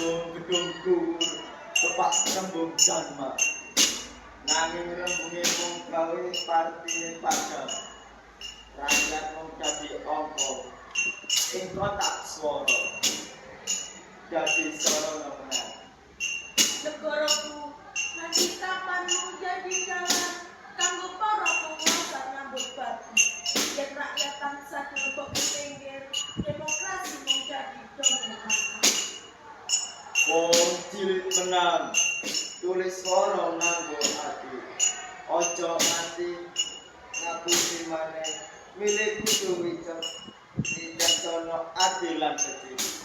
gedung dhuwur tepak tembung Dharma. Nanging rembunge mung gawe partine padha. Rakyat mung dadi angka ing kotak swara. Dadi swara menang. Negaraku nanti kapan menjadi jalan kanggo para penguasa nyambut bakti. Yen rakyat tansah dilebok pinggir, demokrasi menjadi dominan. Wong cilik menang, tulis swara nganggo ati. Aja nganti ngapusi maneh, milih kudu wicek, wicaksana adil lan becik.